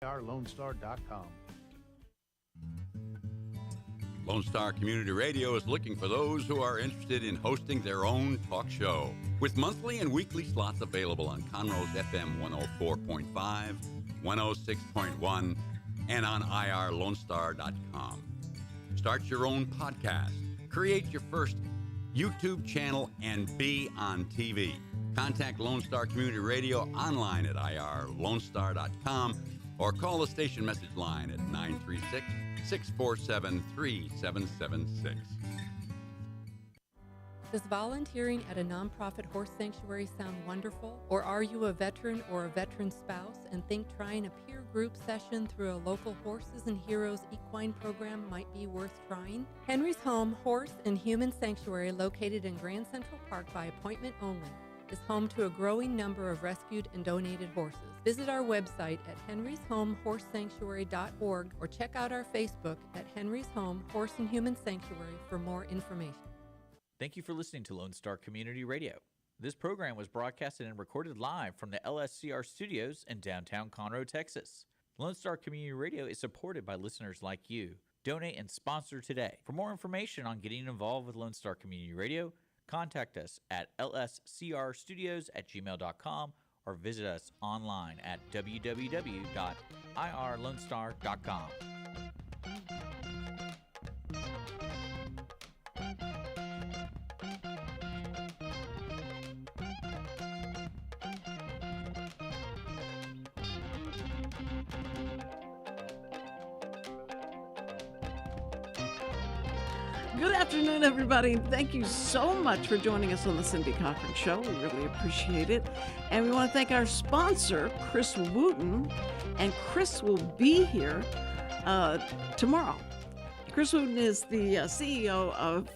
IRLoneStar.com. Lone Star Community Radio is looking for those who are interested in hosting their own talk show. With monthly and weekly slots available on Conroe's FM 104.5, 106.1, and on IRLoneStar.com. Start your own podcast, create your first YouTube channel, and be on TV. Contact Lone Star Community Radio online at IRLoneStar.com or call the station message line at 936-647-3776. Does volunteering at a nonprofit horse sanctuary sound wonderful? Or are you a veteran or a veteran spouse and think trying a peer group session through a local Horses and Heroes equine program might be worth trying? Henry's Home Horse and Human Sanctuary, located in Grand Central Park by appointment only, is home to a growing number of rescued and donated horses. Visit our website at henryshomehorsesanctuary.org or check out our Facebook at Henry's Home Horse and Human Sanctuary for more information. Thank you for listening to Lone Star Community Radio. This program was broadcasted and recorded live from the LSCR studios in downtown Conroe, Texas. Lone Star Community Radio is supported by listeners like you. Donate and sponsor today. For more information on getting involved with Lone Star Community Radio, contact us at lscrstudios@gmail.com or visit us online at www.irlonestar.com. Good afternoon, everybody. Thank you so much for joining us on the Cindy Cochran Show. We really appreciate it. And we want to thank our sponsor, Chris Wootton. And Chris will be here tomorrow. Chris Wootton is the CEO of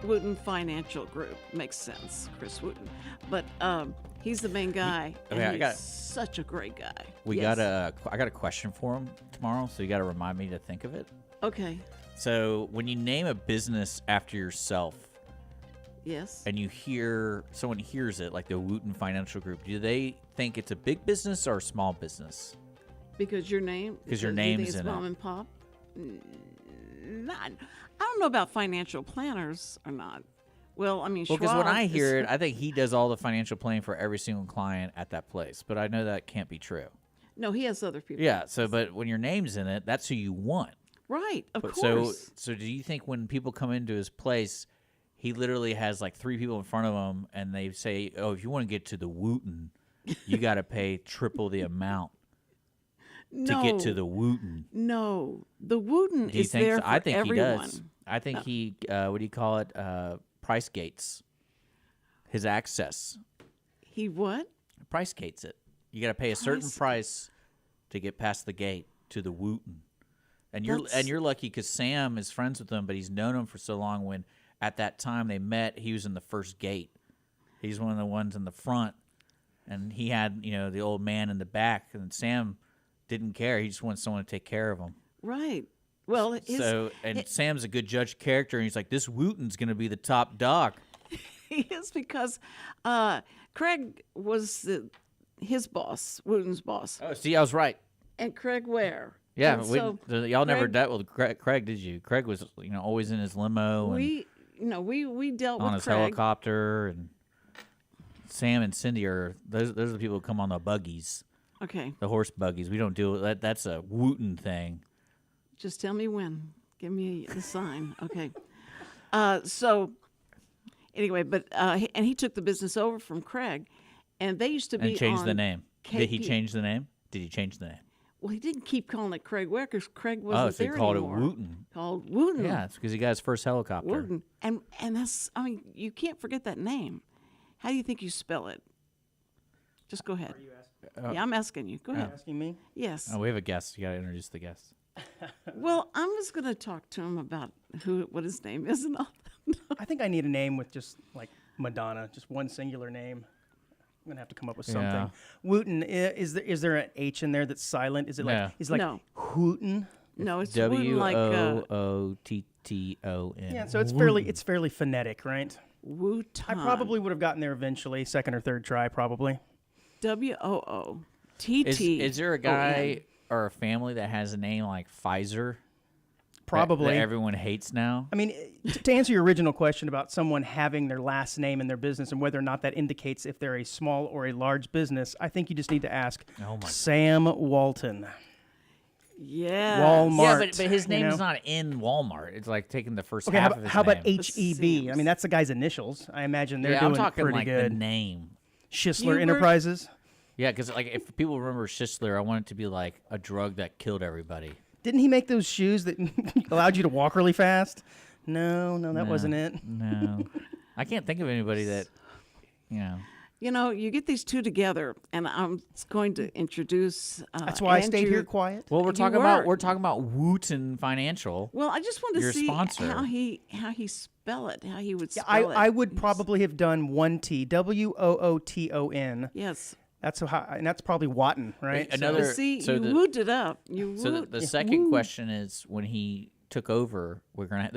Wootton Financial Group. Makes sense, Chris Wootton. But he's the main guy. He's such a great guy. I got a question for him tomorrow, so you got to remind me to think of it. Okay. So when you name a business after yourself, yes, and someone hears it, like the Wootton Financial Group, do they think it's a big business or a small business? Because your name's in mom it. and pop. I don't know about financial planners or not. Well, I mean, because when I hear it, I think he does all the financial planning for every single client at that place. But I know that can't be true. No, he has other people. Yeah. So, but when your name's in it, that's who you want. Right, of course. So do you think when people come into his place, he literally has like 3 people in front of him, and they say, "Oh, if you want to get to the Wootton, you got to pay triple the amount to get to the Wootton"? No, the Wootton is there for I think everyone. He does. I think he, what do you call it? Price gates his access. He what? Price gates it. You got to pay a certain price to get past the gate to the Wootton. And you're lucky because Sam is friends with him, but he's known him for so long. When at that time they met, he was in the first gate. He's one of the ones in the front, and he had the old man in the back. And Sam didn't care; he just wanted someone to take care of him. Right. Well, Sam's a good judge of character, and he's like, "This Wootton's going to be the top dog." He is because Craig was his boss, Wootton's boss. Oh, see, I was right. And Craig Ware. Yeah, y'all never dealt with Craig, did you? Craig was, always in his limo. We dealt with Craig on his helicopter, and Sam and Cindy those are the people who come on the buggies. Okay. The horse buggies. We don't do that. That's a Wootton thing. Just tell me when. Give me the sign. Okay. So anyway, but and he took the business over from Craig, and they used to be and changed on the name. KP. Did he change the name? Did he change the name? Well, he didn't keep calling it Craig Ware because Craig wasn't there anymore. Oh, so he called it Wootton. Called Wootton. Yeah, it's because he got his first helicopter. Wootton. And that's, you can't forget that name. How do you think you spell it? Just go ahead. Are you asking? Yeah, I'm asking you. Go ahead. You're asking me? Yes. Oh, we have a guest. You got to introduce the guest. Well, I was going to talk to him about what his name is and all that. I think I need a name with just like Madonna, just one singular name. I'm gonna have to come up with something. Yeah. Wootton, is there an H in there that's silent? Is it like No. Hooten? No, it's Wootton like Wootton. Yeah, so it's fairly phonetic, right? Wootton. I probably would have gotten there eventually, second or third try, probably. WOOTT. Is there a guy are a family that has a name like Pfizer? Probably. That everyone hates now. I mean, to answer your original question about someone having their last name in their business and whether or not that indicates if they're a small or a large business, I think you just need to ask Sam Walton. Yeah. Walmart. Yeah, but his name is not in Walmart. It's like taking the first Okay, half of his how about name. HEB? I mean, that's the guy's initials. I imagine they're I'm doing talking pretty like good. the name. Schisler Hubert? Enterprises. Yeah, because like if people remember Schisler, I want it to be like a drug that killed everybody. Didn't he make those shoes that allowed you to walk really fast? No, that wasn't it. No, I can't think of anybody that, you know. You know, you get these two together, and I'm going to introduce. That's why I stayed Andrew. here quiet. Well, we're You talking were. about Wootton Financial. Well, I just wanted Your to see sponsor. how he spell it, how he would Yeah, spell it. I would probably have done one T, Wootton. Yes. That's how, and that's probably Wootton, right? Wait, another- But see, so you the- wooed it up. You So wooed. the second question is when he took over. We're gonna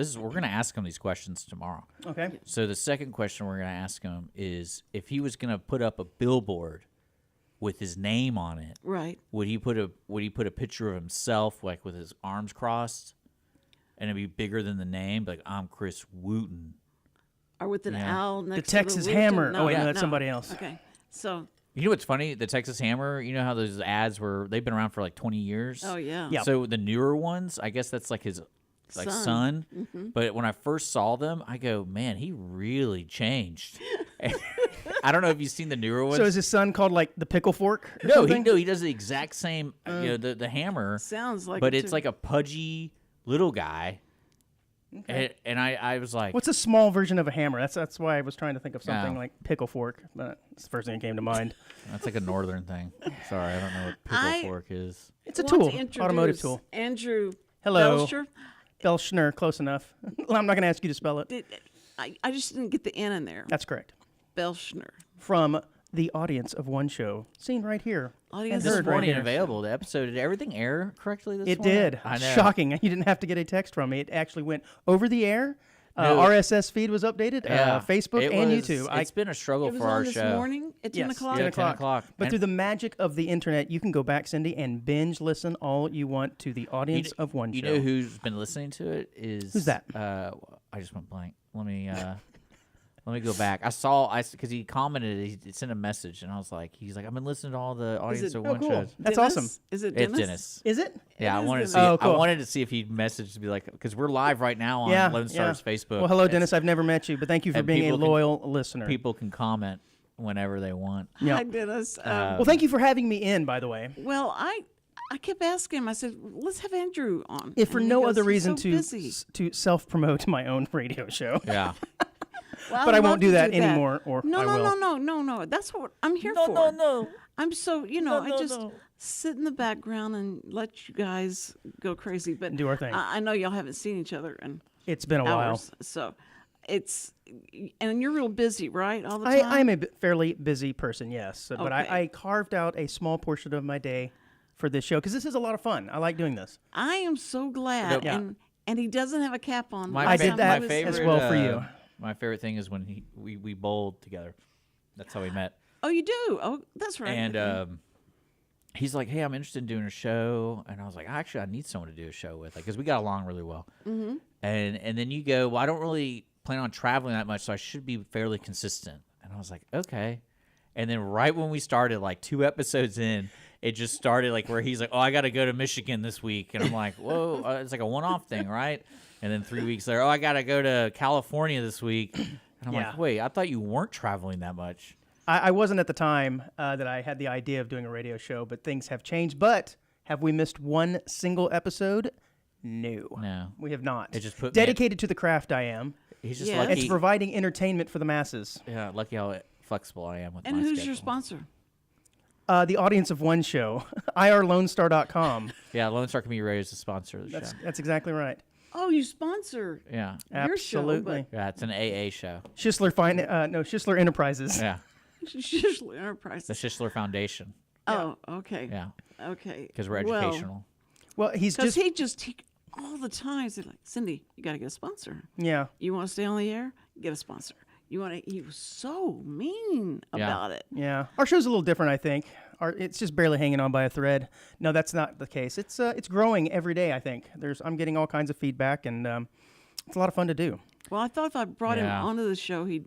ask him these questions tomorrow. Okay. So the second question we're gonna ask him is if he was gonna put up a billboard with his name on it. Right. Would he put a picture of himself like with his arms crossed, and it'd be bigger than the name, like I'm Chris Wootton? Or with an Yeah. owl next The to Texas the Hammer. No, Oh, wait, no, no, that's somebody else. Okay. So. You know what's funny? The Texas Hammer. You know how those ads they've been around for like 20 years. Oh yeah. Yeah. So the newer ones, I guess that's like his son. Mm-hmm. But when I first saw them, I go, man, he really changed. I don't know if you've seen the newer ones. So is his son called like the pickle fork? Or no, something? he does the exact same. The hammer. Sounds like. But it it's too. like a pudgy little guy. And I was like, What's a small version of a hammer? That's why I was trying to think of something Yeah. like pickle fork, but it's the first thing that came to mind. that's like a northern thing. Sorry, I don't know what pickle fork is. It's a Want tool, to introduce automotive tool. Andrew. Hello. Belschner. Belschner, close enough. I'm not going to ask you to spell it. I just didn't get the N in there. That's correct. Belschner. From the audience of one show, seen right here. Audience and This heard right morning here. available. The episode, did everything air correctly this It morning? did. I know. Shocking. You didn't have to get a text from me. It actually went over the air. No. RSS feed was updated. Yeah. Facebook It and was- YouTube. It's been a struggle It was for on our this show. morning at 10 Yes, o'clock. 10 Yeah, 10 o'clock. But And- through the magic of the internet, you can go back, Cindy, and binge listen all you want to the audience of one You show. know who's been listening to it is Who's that? I just went blank. Let me go back. Because he commented, he sent a message, and I was like, he's like, I've been listening to all the audience it- of Oh, one cool. shows. That's Dennis? awesome. Is it It's Dennis? Dennis. Is it? Yeah, I is wanted to see. Dennis. Oh, cool. I wanted to see if he'd message to be like, because we're live right now on Yeah, Lone Star's Facebook. Well, hello, It's- Dennis. I've never met you, but thank you for and being a people can- loyal listener. People can comment whenever they want. Yeah. Hi, Dennis. Well, thank you for having me in, by the way. Well, I kept asking him. I said, "Let's have Andrew on." If for And he no goes, other "He's reason so busy." to self-promote my own radio show. Yeah. Well, But I I'd won't love do to that anymore, or no, I no, will. no. That's what I'm here for. no. I'm so I just sit in the background and let you guys go crazy. But Do our thing. I know y'all haven't seen each other in It's been a while. hours, so and you're real busy, right? All the time. I'm a fairly busy person, yes. But Okay. I carved out a small portion of my day for this show because this is a lot of fun. I like doing this. I am so glad, Yeah. and he doesn't have a cap on. My I Last did time that was- as well for you. My favorite thing is when we bowled together. That's how we met. Oh, you do? Oh, that's right. And he's like, "Hey, I'm interested in doing a show," and I was like, "Actually, I need someone to do a show with, like, because we got along really well." Mm-hmm. And then you go, "Well, I don't really plan on traveling that much, so I should be fairly consistent." And I was like, "Okay." And then right when we started, like 2 episodes in, it just started like where he's like, "Oh, I got to go to Michigan this week," and I'm like, "Whoa, it's like a one-off thing, right?" And then 3 weeks later, "Oh, I got to go to California this week," and I'm Yeah. like, "Wait, I thought you weren't traveling that much." I wasn't at the time that I had the idea of doing a radio show, but things have changed. But have we missed one single episode? No. No. We have not. It just put me at- Dedicated to the craft I am. He's just Yeah. lucky. It's providing entertainment for the masses. Yeah, lucky how flexible I am with and my who's schedule. your sponsor? The audience of one show, irlonestar.com. Yeah, Lone Star Community Radio is the sponsor of the show. That's exactly right. Oh, you sponsor Yeah, your show, Absolutely. yeah, it's an AA show. Schistler Enterprises. Yeah, but Schistler Enterprise. the Schistler Foundation. Oh, okay. Yeah, Okay. because we're educational. Well, he's Because just he all the time he's like, Cindy, you got to get a sponsor. yeah. You want to stay on the air? Get a sponsor. You want to? He was so mean Yeah. about it. Yeah, our show's a little different, I think. it's just barely hanging on by a thread. No, that's not the case. It's growing every day. I think I'm getting all kinds of feedback, and it's a lot of fun to do. Well, I thought if I brought him onto the show, he'd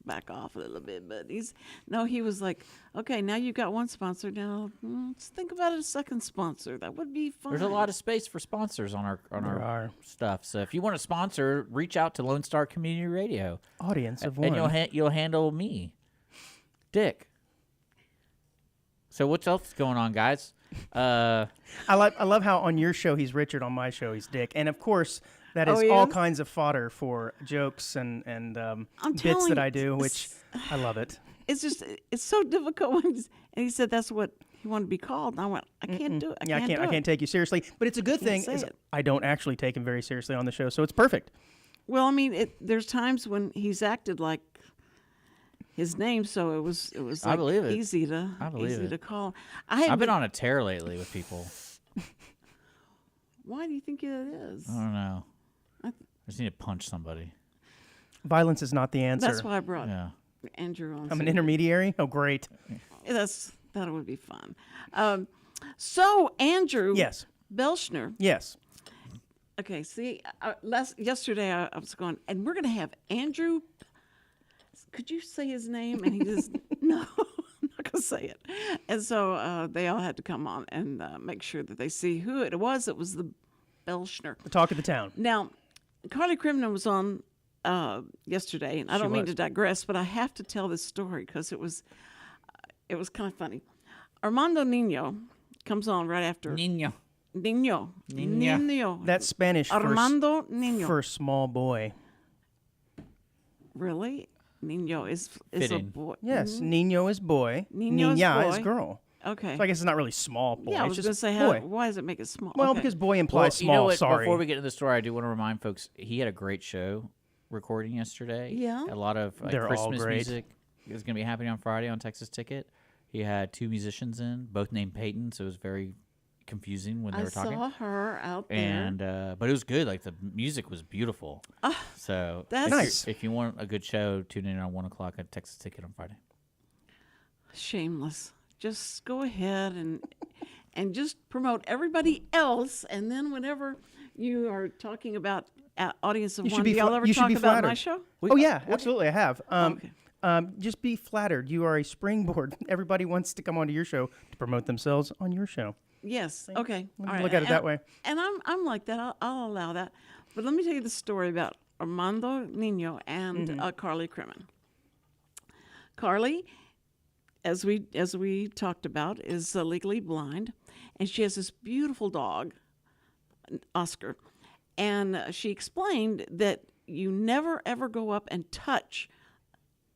back off a little bit, but he was like, okay, now you've got one sponsor. Now let's think about a second sponsor. That would be fun. There's a lot of space for sponsors on our stuff. So if you want to sponsor, reach out to Lone Star Community Radio. Audience of one. And you'll handle me, Dick. So what's else going on, guys? I love how on your show he's Richard, on my show he's Dick, and of course that is all kinds of fodder for jokes and bits that I do, which I love it. It's just so difficult. And he said that's what he wanted to be called, and I went, I can't do it. I can't take you seriously. But it's a good thing. I don't actually take him very seriously on the show, so it's perfect. Well, I mean, there's times when he's acted like his name, so it was like I believe it. easy to call. I've been on a tear lately with people. Why do you think it is? I don't know. I just need to punch somebody. Violence is not the answer. That's why I brought Andrew on. I'm an intermediary? Oh, great. That would be fun. So, Andrew. Yes. Belschner. Yes. Okay, see, yesterday I was going, and we're going to have Andrew. Could you say his name? And he just, no, I'm not going to say it. And so they all had to come on and make sure that they see who it was. It was the Belschner. The talk of the town. Now, Carly Crimson was on yesterday, and I don't mean to digress, but I have to tell this story because it was kind of funny. Armando Nino comes on right after. Nino. That's Spanish Armando Nino. For small boy. Really? Nino is a boy. Yes, Nino is boy. Niña is girl. Okay. So I guess it's not really small boy. Yeah, I was going to say, why does it make it small? Well, okay. because boy implies small. You know what, sorry. Before we get into the story, I do want to remind folks, he had a great show recording yesterday. Yeah. A lot of They're all Christmas great. music is going to be happening on Friday on Texas Ticket. He had 2 musicians in, both named Peyton, so it was very confusing when they were talking. I saw her out there. And but it was good. Like the music was beautiful. So that's nice. If you want a good show, tune in on 1 o'clock at Texas Ticket on Friday. Shameless. Just go ahead and just promote everybody else, and then whenever you are talking about audience of one, do y'all ever talk about my show? Absolutely. I have. Okay. Just be flattered. You are a springboard. Everybody wants to come onto your show to promote themselves on your show. Yes. Okay. All right. Look at it that way. And I'm like that. I'll allow that. But let me tell you the story about Armando Nino and Carly Crimson. Carly, as we talked about, is legally blind, and she has this beautiful dog, Oscar. And she explained that you never ever go up and touch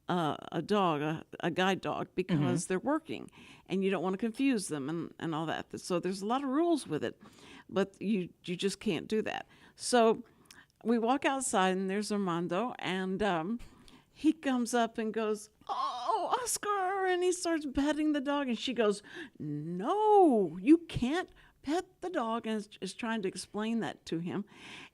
a dog, a guide dog, because they're working, and you don't want to confuse them and all that. So there's a lot of rules with it, but you just can't do that. So we walk outside, and there's Armando, and he comes up and goes, "Oh, Oscar," and he starts petting the dog, and she goes, "No, you can't pet the dog," and is trying to explain that to him.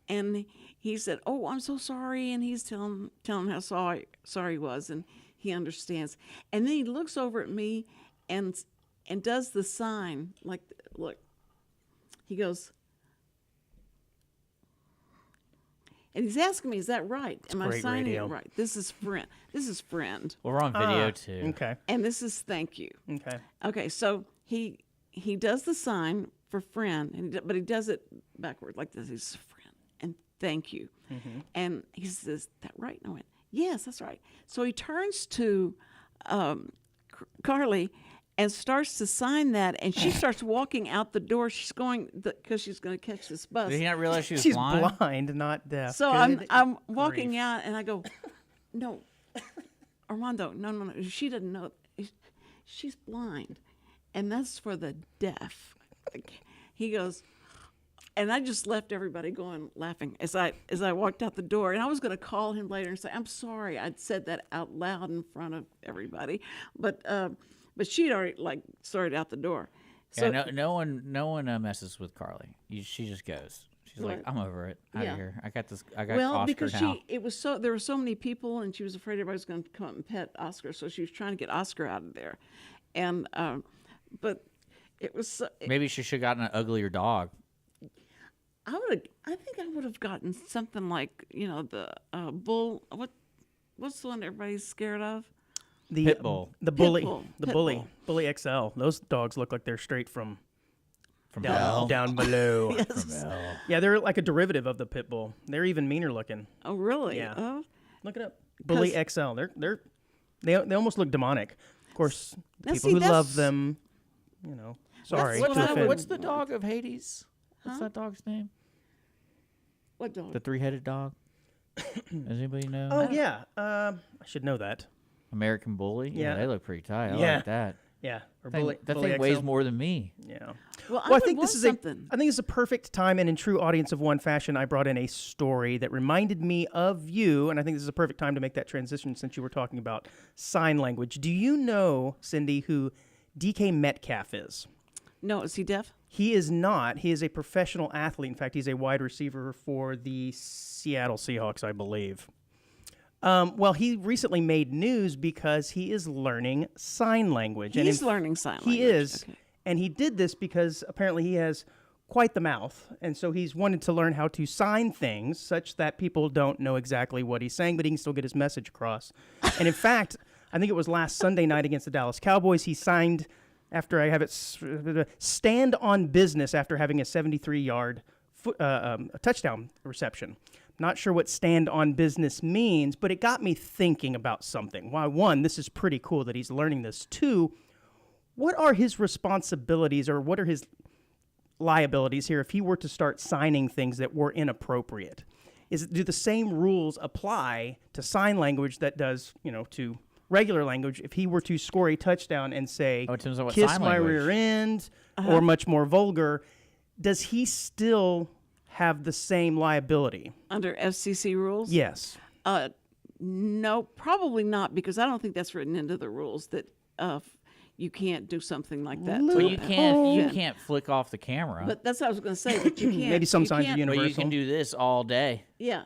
And he said, "Oh, I'm so sorry," and he's telling how sorry he was, and he understands. And then he looks over at me and does the sign, like, look. He goes, and he's asking me, "Is that right? Am I signing it right? This is friend. This is friend. Well, we're on video too. Okay. And this is thank you." Okay. Okay. So he does the sign for friend, but he does it backward like this. He's friend and thank you. And he says, "That right?" And I went, "Yes, that's right." So he turns to Carly and starts to sign that, and she starts walking out the door. She's going because she's going to catch this bus. Did he not realize she's She's blind? blind, not deaf. So Good I'm walking grief. out, and I go, "No, Armando, no. She doesn't know. She's blind, and that's for the deaf." He goes, and I just left everybody going laughing as I walked out the door. And I was going to call him later and say, "I'm sorry, I'd said that out loud in front of everybody," but she'd already started out the door. So no one messes with Carly. She just goes. She's like, "I'm over it. Out of here. I got this. I got Oscar because now." there were so many people, and she was afraid everybody was going to come up and pet Oscar, so she was trying to get Oscar out of there. And but it was. So, Maybe she should have gotten an uglier dog. I think I would have gotten something like the bull. What's the one everybody's scared of? The Pit bull. The Pit bully. bull. The Pit bully. bull. Bully XL. Those dogs look like they're straight from hell. down below. Yes. From hell. Yeah, they're like a derivative of the pit bull. They're even meaner looking. Oh, really? Yeah. Oh. Look it up. Bully XL. They almost look demonic. Of course, the Now, people see, who love that's- them, sorry. That's to what I offend. What's the dog of Hades? What's that dog's name? What dog? The 3-headed dog. Does anybody know? Oh yeah, I should know that. American Bully. Yeah. They look pretty tight. I Yeah. like that. Yeah, or That Bully thing weighs XL. more than me. Yeah. Well, Well, I think this is something. I think it's a perfect time, and in true audience of one fashion, I brought in a story that reminded me of you, and I think this is a perfect time to make that transition since you were talking about sign language. Do you know, Cindy, who DK Metcalf is? No, is he deaf? He is not. He is a professional athlete. In fact, he's a wide receiver for the Seattle Seahawks, I believe. Well, he recently made news because he is learning sign language. He's learning sign language. He is. Okay. And he did this because apparently he has quite the mouth. And so he's wanted to learn how to sign things such that people don't know exactly what he's saying, but he can still get his message across. And in fact, I think it was last Sunday night against the Dallas Cowboys, he signed, after I have it, stand on business after having a 73-yard touchdown reception. Not sure what stand on business means, but it got me thinking about something. Why, one, this is pretty cool that he's learning this. Two, what are his responsibilities or what are his liabilities here if he were to start signing things that were inappropriate? Do the same rules apply to sign language that does, to regular language if he were to score a touchdown and say, in terms of what kiss sign my language? rear end, or much more vulgar, does he still have the same liability? Under FCC rules? Yes. No, probably not, because I don't think that's written into the rules that you can't do something like that. Well, to you a- can't flick off the camera. But that's what I was going to say. But you can't. Maybe some you signs are can't- universal. But you can do this all day, Yeah,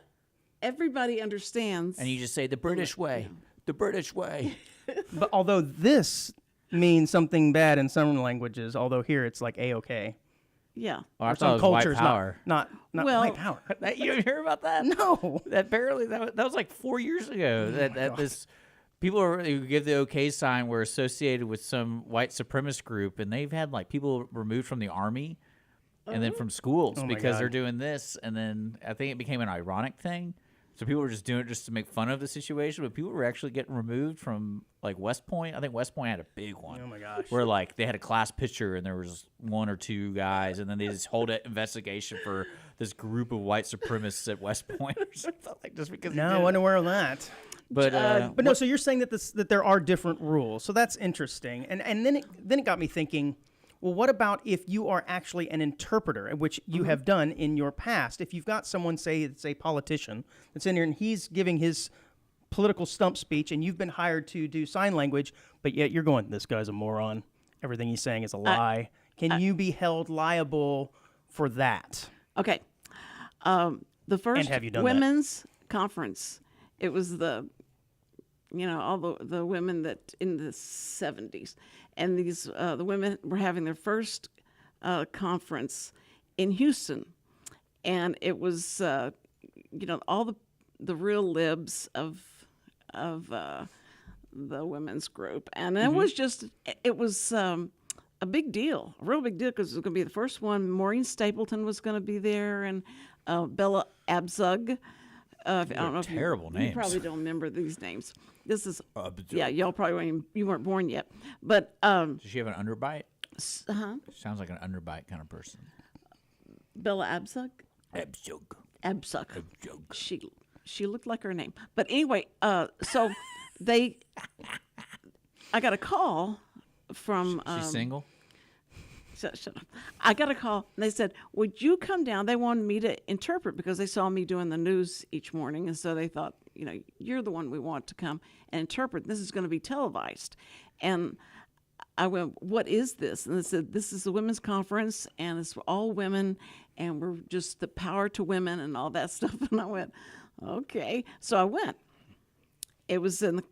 everybody understands. and you just say the British way, the British way. But although this means something bad in some languages, although here it's like A-OK. Yeah. Well, I Or thought some it was white cultures, power. not Well- white power. You didn't hear about that? No. That apparently that was like 4 years ago. That this people who give the OK sign were associated with some white supremacist group, and they've had like people removed from the army and then from schools Oh my because God. they're doing this. And then I think it became an ironic thing. So people were just doing it just to make fun of the situation, but people were actually getting removed from like West Point. I think West Point had a big one. Oh my gosh. Where like they had a class picture and there was 1 or 2 guys, and then they just hold an investigation for this group of white supremacists at West Point or something, like just because. No, I wasn't aware of that. But But no, so you're saying that there are different rules. So that's interesting. And then it got me thinking, well, what about if you are actually an interpreter, which you have done in your past? If you've got someone, say it's a politician, that's in here and he's giving his political stump speech and you've been hired to do sign language, but yet you're going, this guy's a moron. Everything he's saying is a lie. Can you be held liable for that? Okay. The first have you done that? women's conference, it was all the women that in the 70s, and these the women were having their first conference in Houston, and it was all the real libs of the women's group, and it was a big deal, a real big deal, because it was going to be the first one. Maureen Stapleton was going to be there, and Bella Abzug. I don't know if terrible you names. probably don't remember these names. This is y'all probably you weren't born yet, but does she have an underbite? huh? Sounds like an underbite kind of person. Bella Abzug. Abzug. She looked like her name, but anyway, so I got a call from. She's single. Shut up. I got a call, and they said, would you come down? They wanted me to interpret because they saw me doing the news each morning, and so they thought, you're the one we want to come and interpret. This is going to be televised. And I went, what is this? And they said, this is a women's conference, and it's for all women, and we're just the power to women and all that stuff. And I went, okay. So I went. It was in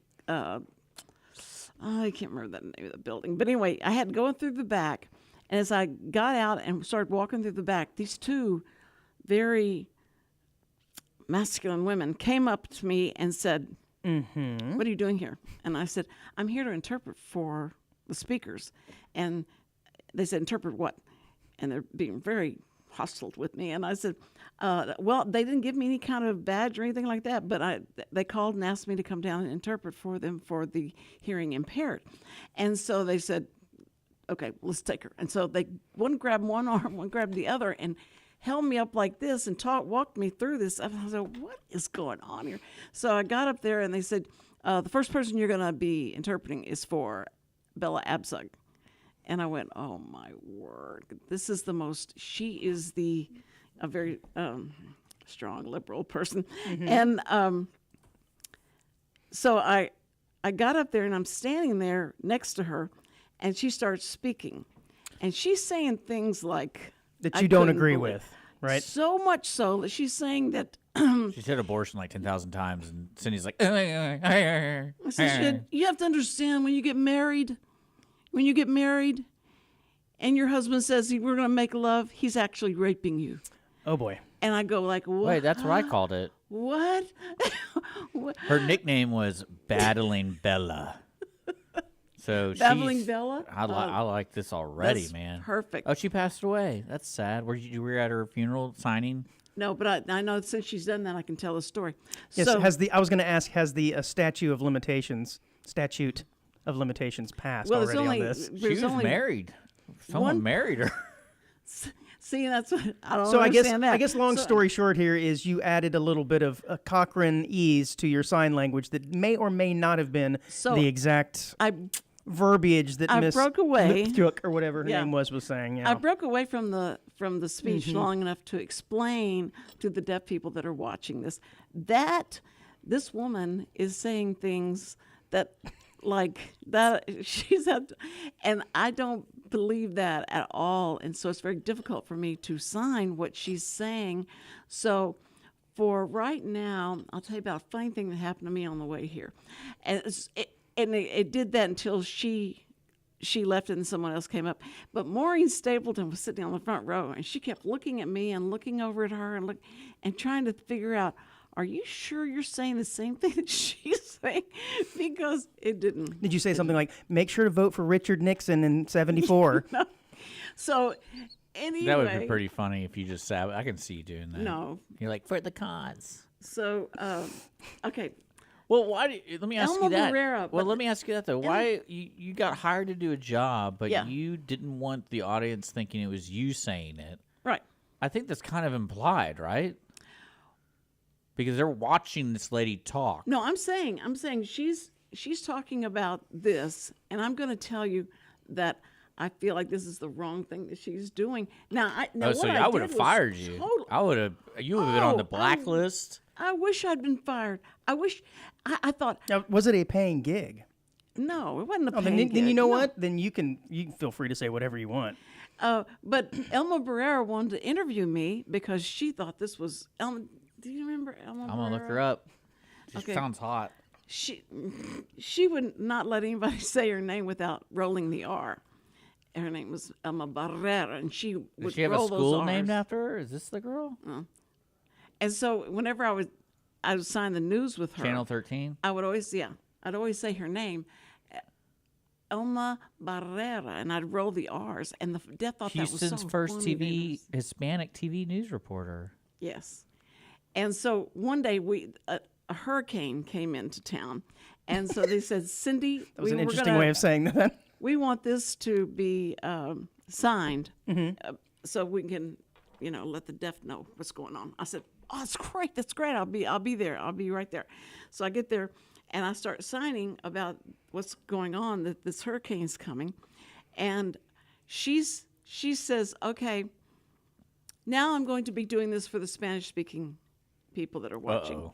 I can't remember the name of the building. But anyway, I had going through the back. And as I got out and started walking through the back, these two very masculine women came up to me and said, what are you doing here? And I said, I'm here to interpret for the speakers. And they said, interpret what? And they're being very hostile with me. And I said, well, they didn't give me any kind of badge or anything like that, but they called and asked me to come down and interpret for them for the hearing impaired. And so they said, okay, let's take her. And so one grabbed one arm, one grabbed the other, and held me up like this and walked me through this. I said, what is going on here? So I got up there and they said, the first person you're going to be interpreting is for Bella Abzug. And I went, oh my word, this is she is a very strong liberal person. And so I got up there and I'm standing there next to her and she starts speaking. And she's saying things like, that you don't agree with, right? So much so that she's saying that She said abortion like 10,000 times, and Cindy's like, I said, you have to understand when you get married, and your husband says we're going to make love, he's actually raping you. Oh boy. And I go like, what? wait, that's what I called it. What? Her nickname was Battling Bella. So Battling Bella? I like this already, That's man. perfect. Oh, she passed away. That's sad. You were at her funeral signing? No, but I know since she's done that, I can tell a story. Yes, So, I was going to ask, has the statute of limitations passed well, already only, on this? She was married. Someone married her. See, that's what I don't So understand that. I guess long story short here is you added a little bit of Cochran ease to your sign language that may or may not have been the exact verbiage that I Miss broke away. Lipchuk or whatever her Yeah. name was saying. Yeah. I broke away from the speech long enough to explain to the deaf people that are watching that this woman is saying things that she's had, and I don't believe that at all. And so it's very difficult for me to sign what she's saying. So for right now, I'll tell you about a funny thing that happened to me on the way here, and it did that until she left and someone else came up. But Maureen Stapleton was sitting on the front row, and she kept looking at me and looking over at her and trying to figure out, are you sure you're saying the same thing that she's saying? Because it didn't. Did you say something like, make sure to vote for Richard Nixon in 74? No. So anyway. That would be pretty funny if you just sat. I can see you doing that. No. You're like, for the cause. So, okay. Well, why? Let me ask you that. Barrera, Well, let me ask you that though. Why you got hired to do a job, but Yeah. you didn't want the audience thinking it was you saying it? Right. I think that's kind of implied, right? Because they're watching this lady talk. No, I'm saying she's talking about this, and I'm going to tell you that I feel like this is the wrong thing that she's doing. Now, So I would have fired you. You would have been on the blacklist. I wish I'd been fired. I thought. Now, was it a paying gig? No, it wasn't a Oh, paying then gig. you know No. what? Then you can feel free to say whatever you want. But Elma Barrera wanted to interview me because she thought this was Elma. Do you remember Elma Barrera? I'm gonna look her up. She Okay. sounds hot. She would not let anybody say her name without rolling the R. Her name was Elma Barrera, and she would Does she have a roll those school Rs. named after her? Is this the girl? And so whenever I would sign the news with her, Channel 13. I'd always say her name, Elma Barrera, and I'd roll the R's, and the deaf thought Houston's that was so first funny. Hispanic TV news reporter. Yes. And so one day a hurricane came into town, and so they said, Cindy, That was an interesting way of saying that. we want this to be signed so we can, let the deaf know what's going on. I said, oh, that's great. That's great. I'll be there. I'll be right there. So I get there and I start signing about what's going on, that this hurricane's coming. And she says, okay, now I'm going to be doing this for the Spanish-speaking people that are watching. Uh-oh.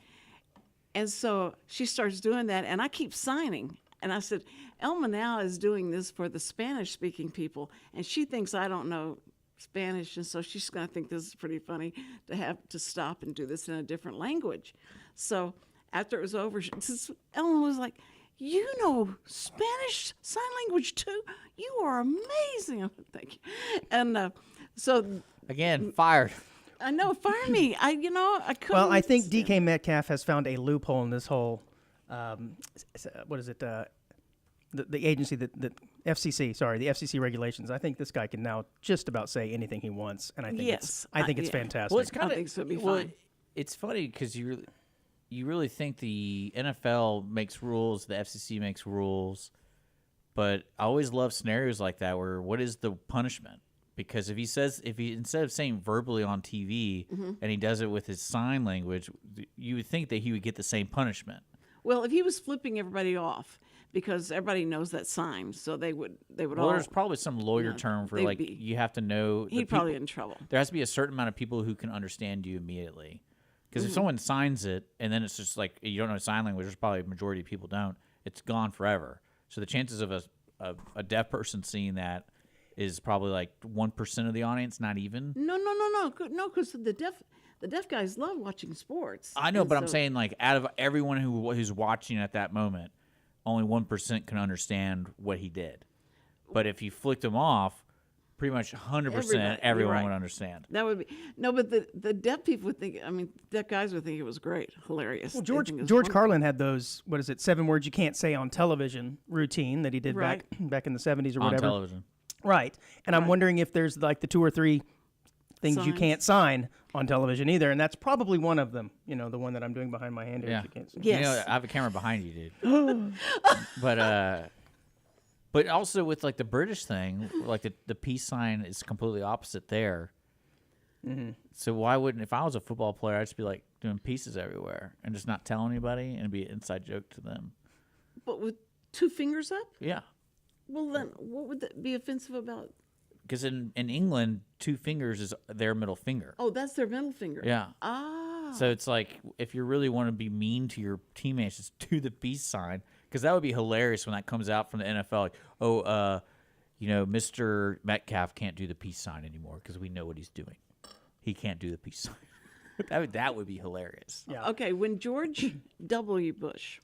And so she starts doing that, and I keep signing. And I said, Elma now is doing this for the Spanish-speaking people, and she thinks I don't know Spanish, and so she's going to think this is pretty funny to have to stop and do this in a different language. So after it was over, Elma was like, you know Spanish sign language too? You are amazing. I went, thank you. And so Again, fired. I know, fire me. I couldn't. Well, I think DK Metcalf has found a loophole in this whole, what is it, the agency that FCC, sorry, the FCC regulations. I think this guy can now just about say anything he wants, and I think it's fantastic. Well, it's kind I think so, it'd be well, fine. it's funny because you really think the NFL makes rules, the FCC makes rules, but I always love scenarios like that where what is the punishment? Because if he instead of saying verbally on TV and he does it with his sign language, you would think that he would get the same punishment. Well, if he was flipping everybody off, because everybody knows that sign, so they would Well, all. there's probably some lawyer term for like you have to know. He'd probably in trouble. There has to be a certain amount of people who can understand you immediately. Because if someone signs it and then it's just like you don't know sign language, there's probably a majority of people don't. It's gone forever. So the chances of a deaf person seeing that is probably like 1% of the audience, not even. No, because the deaf guys love watching sports. I know, And but I'm so- saying like out of everyone who's watching at that moment, only 1% can understand what he did. But if you flicked him off, pretty much 100% everyone would understand. That would be but the deaf people would think. I mean, deaf guys would think it was great, hilarious. Well, They'd George think it was George wonderful. Carlin had those 7 words you can't say on television routine that he did Right. back in the 70s or On whatever. television. Right. And I'm wondering if there's like the 2 or 3 things you Signs. can't sign on television either, and that's probably one of them. You know, the one that I'm doing behind my hand here. Yeah. You can't see. Yes. You know, I have a camera behind you, dude. But also with like the British thing, like the peace sign is completely opposite there. Mm-hmm. So why wouldn't, if I was a football player, I'd just be like doing pieces everywhere and just not tell anybody and it'd be an inside joke to them. But with 2 fingers up. Yeah. Well, then what would that be offensive about? Because in England, 2 fingers is their middle finger. Oh, that's their middle finger. Yeah. Ah. So it's like if you really want to be mean to your teammates, just do the peace sign. Because that would be hilarious when that comes out from the NFL. Like, Mr. Metcalf can't do the peace sign anymore because we know what he's doing. He can't do the peace sign. that would be hilarious. Yeah. Okay, when George W. Bush,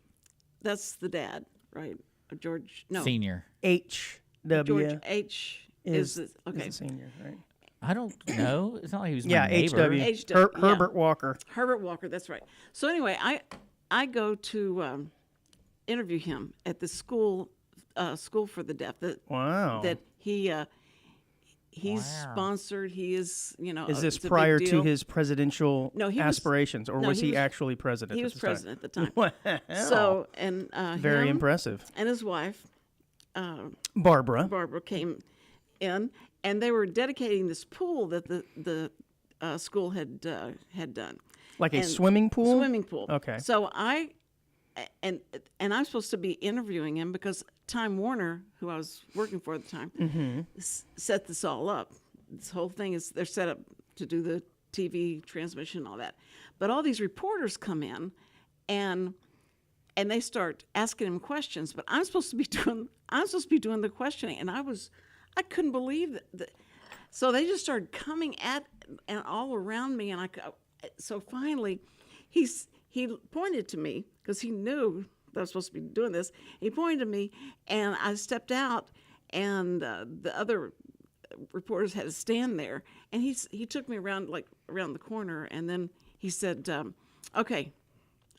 that's the dad, right? George, no, Senior. HW George H. is the, okay. the senior, right? I don't know. It's not like he was Yeah, my neighbor. HW. HW, yeah. Herbert Walker. Herbert Walker, that's right. So anyway, I go to interview him at the school for the deaf. Wow. That he's Wow. sponsored. He is, Is this it's a big prior to deal. his presidential No, he was- aspirations, or no, was he he was- actually president? He at was this time? president at the time. Wow. So and Very him impressive. and his wife Barbara. Barbara came in, and they were dedicating this pool that the school had done. Like a And- swimming pool? Swimming pool. Okay. So and I'm supposed to be interviewing him because Time Warner, who I was working for at the time, Mm-hmm. set this all up. This whole thing is they're set up to do the TV transmission and all that. But all these reporters come in and they start asking him questions, but I'm supposed to be doing the questioning, and I couldn't believe that. So they just started coming at and all around me, and so finally he pointed to me because he knew that I was supposed to be doing this. He pointed to me, and I stepped out, and the other reporters had to stand there, and he took me around the corner, and then he said, "Okay,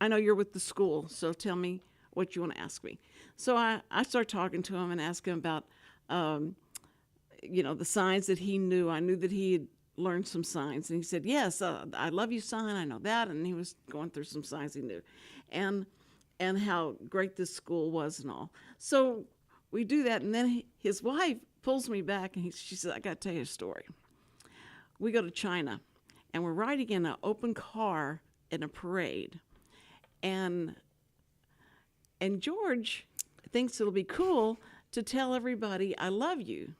I know you're with the school, so tell me what you want to ask me." So I started talking to him and asked him about, the signs that he knew. I knew that he had learned some signs, and he said, "Yes, I love you sign, I know that," and he was going through some signs he knew, and how great this school was and all. So we do that, and then his wife pulls me back, and she says, "I got to tell you a story." We go to China, and we're riding in an open car in a parade, and George thinks it'll be cool to tell everybody, "I love you,"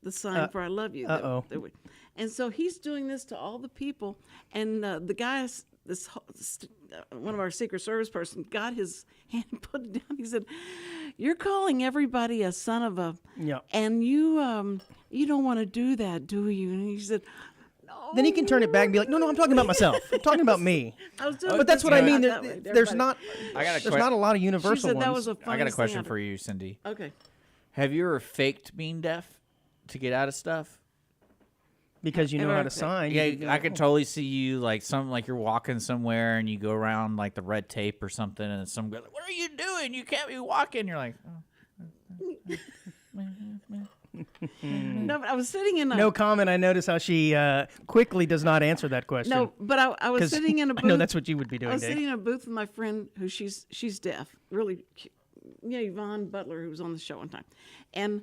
the sign for "I love you." Uh-oh. And so he's doing this to all the people, and the guy, one of our Secret Service person, got his hand and put it down. He said, "You're calling everybody a son of a," Yeah. and you don't want to do that, do you? And he said, then he can turn it back and be like, no, I'm talking about myself. I'm talking about me. But that's what I mean. There's not a lot of universal ones. That was I got a question for you, Cindy. Okay. Have you ever faked being deaf to get out of stuff? Because you know how to sign. Yeah, I could totally see you like you're walking somewhere and you go around like the red tape or something, and some guy like, "What are you doing? You can't be walking." You're like, No, but I was sitting in a... No comment. I notice how she quickly does not answer that question. No, but I was sitting in a booth. I know that's what you would be doing, I was Dave. sitting in a booth with my friend who she's deaf, really cute. Yeah, Yvonne Butler, who was on the show one time. And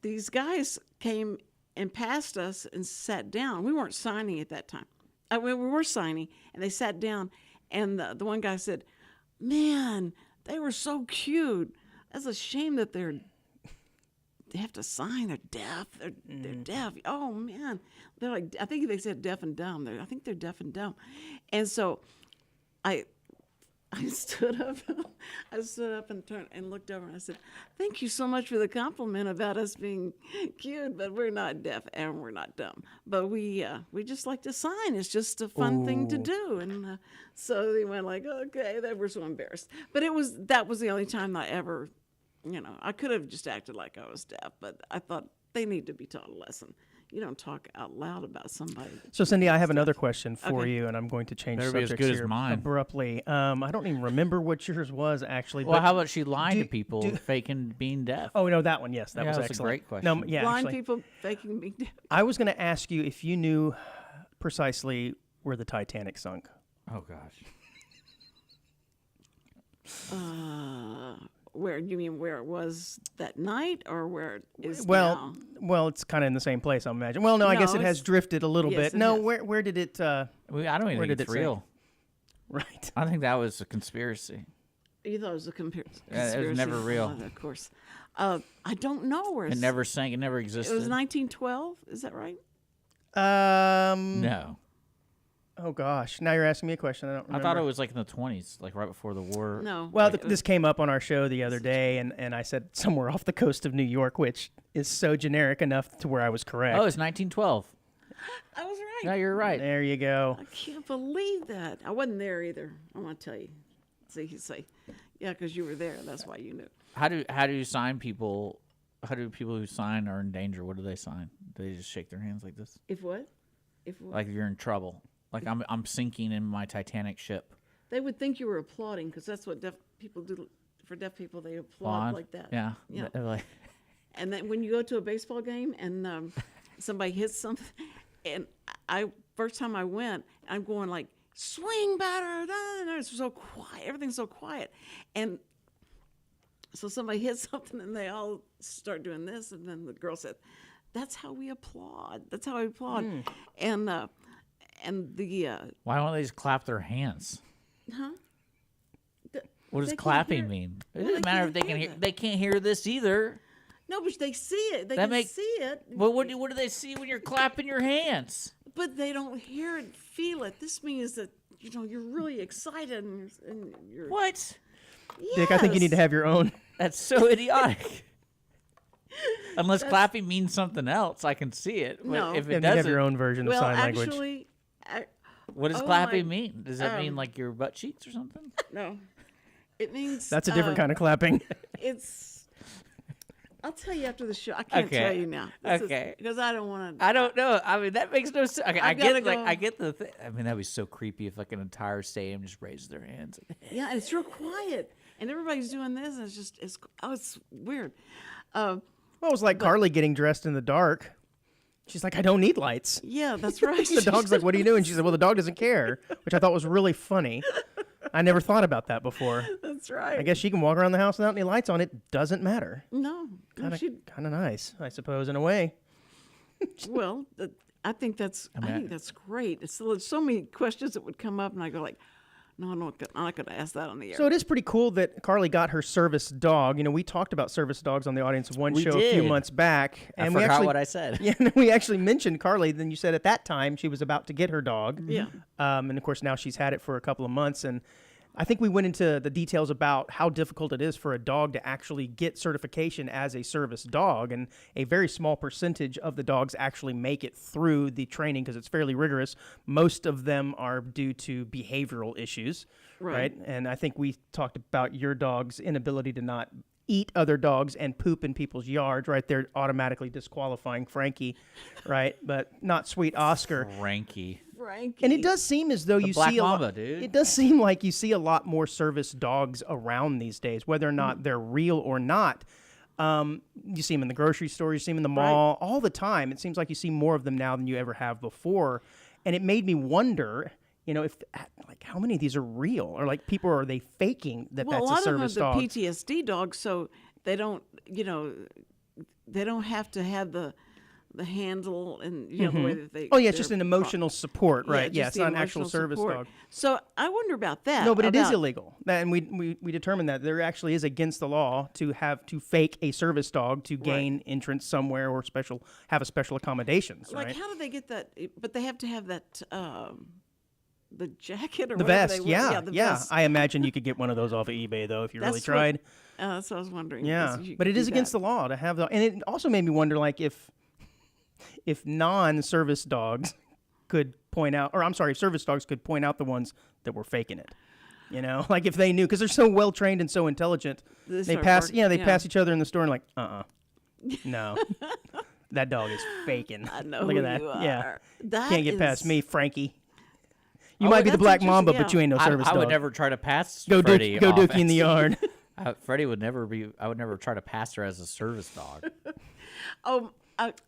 these guys came and passed us and sat down. We weren't signing at that time. We were signing, and they sat down, and the one guy said, "Man, they were so cute. That's a shame that they have to sign. They're deaf. They're deaf. Oh, man." They're like, I think they said deaf and dumb. I think they're deaf and dumb. And so I stood up. I stood up and turned and looked over and I said, "Thank you so much for the compliment about us being cute, but we're not deaf and we're not dumb. But we just like to sign. It's just a fun thing to do." And so they went like, "Okay." They were so embarrassed. But that was the only time I ever, I could have just acted like I was deaf, but I thought they need to be taught a lesson. You don't talk out loud about somebody. So, Cindy, I have another question for you, and I'm going to change Better be as subjects good as here mine. abruptly. I don't even remember what yours was, actually. "Well, but how about she lying to people, faking being deaf?" Oh, no, that one, yes. That was that's excellent. a great question. No, yeah, Blind actually, people faking being deaf. I was going to ask you if you knew precisely where the Titanic sunk. Oh gosh. Where you mean where it was that night or where it is Well, now? it's kind of in the same place, I imagine. Well, no, I guess it has drifted a little yes, bit. it No, has. where did it? I don't even Where think did it's it sink? real. Right. I think that was a conspiracy. You thought it was a conspiracy. Yeah, it was never real. Of course. I don't know where It never sank. It never existed. It was 1912. Is that right? No. Oh gosh, now you're asking me a question. I don't remember. I thought it was like in the 20s, like right before the war. No. Well, this came up on our show the other day, and I said somewhere off the coast of New York, which is so generic enough to where I was correct. Oh, it's 1912. I was right. No, you're right. There you go. I can't believe that. I wasn't there either. I want to tell you. See, you say, yeah, because you were there. That's why you knew. How do you sign people? How do people who sign are in danger? What do they sign? Do they just shake their hands like this? If what? If what? Like you're in trouble. Like I'm sinking in my Titanic ship. They would think you were applauding because that's what deaf people do. For deaf people, they applaud Blonde? like that. Yeah. Yeah. They're like, And then when you go to a baseball game and somebody hits something, and first time I went, I'm going like, "Swing batter!" Da, da, da. It's so quiet. Everything's so quiet, and so somebody hits something, and they all start doing this, and then the girl said, "That's how we applaud. That's how we applaud." And the why don't they just clap their hands? huh? What does They can't clapping hear- mean? It Well, doesn't they matter can't if they can hear hear. that. They can't hear this either. No, but they see it. They That can see it. But what do they see when you're clapping your hands? But they don't hear it, feel it. This means that you're really excited and you're. What? Dick, I think you need to have your own. That's so idiotic. Unless clapping means something else, I can see it. But No. if You it have doesn't, your own version of Well, sign language. actually, what does oh clapping my- mean? Does that mean like your butt cheeks or something? no. It means That's a different kind of clapping. It's. I'll tell you after the show. I can't Okay. tell you now. Okay. Because I don't want to. I don't know. I mean, that makes no sense. Okay, I I've gotta get like go. I get the thing. I mean, that'd be so creepy if like an entire stadium just raises their hands. Yeah, and it's real quiet, and everybody's doing this, and it's weird. Well, it was like Carly getting dressed in the dark. She's like, "I don't need lights." Yeah, that's right. The dog's like, "What are you doing?" She said, "Well, the dog doesn't care," which I thought was really funny. I never thought about that before. That's right. I guess she can walk around the house without any lights on. It doesn't matter. No, Kind she, of nice, I suppose, in a way. well, I think that's great. There's so many questions that would come up, and I go like, no, I'm not going to ask that on the air. So it is pretty cool that Carly got her service dog. You know, we talked about service dogs on the Audience of One We show a few did. months back, and I we forgot actually what I said. yeah, we actually mentioned Carly. Then you said at that time she was about to get her dog. Yeah. And of course now she's had it for a couple of months, and I think we went into the details about how difficult it is for a dog to actually get certification as a service dog, and a very small percentage of the dogs actually make it through the training because it's fairly rigorous. Most of them are due to behavioral issues, right? And I think we talked about your dog's inability to not eat other dogs and poop in people's yards, right? They're automatically disqualifying Frankie, right? But not sweet Oscar. Frankie. And it does seem as though you Black see Mamba, dude. It does seem like you see a lot more service dogs around these days, whether or not they're real or not. You see them in the grocery store, you see them in the mall all the time. It seems like you see more of them now than you ever have before. And it made me wonder, if like how many of these are real, or like people are they faking that that's a service dog? A lot of them are the PTSD dogs, so they don't, they don't have to have the handle and the way that they. Oh yeah, it's just an emotional support, right? Yeah, it's not an actual service support. dog. So I wonder about that. No, but it is illegal, and we determined that there actually is against the law to fake a service dog to gain entrance somewhere or have a special accommodations. Like, right? how do they get that? But they have to have that. The jacket or the whatever vest, they wear. the vest. vest. I imagine you could get one of those off of eBay though if you really tried. That's what I was wondering. Yeah, but it is against the law to have the. And it also made me wonder, like if non-service dogs could point out, or I'm sorry, service dogs could point out the ones that were faking it. Like if they knew, because they're so well trained and so intelligent, they pass each other in the store and like, no, that dog is faking. I know. Look who at that. You are. Yeah, that can't get past is- me, Frankie. You might be the Black Mamba, but you ain't no service I dog. would never try to pass go Freddie go off dookie in the as- yard. Freddie would never be. I would never try to pass her as a service dog.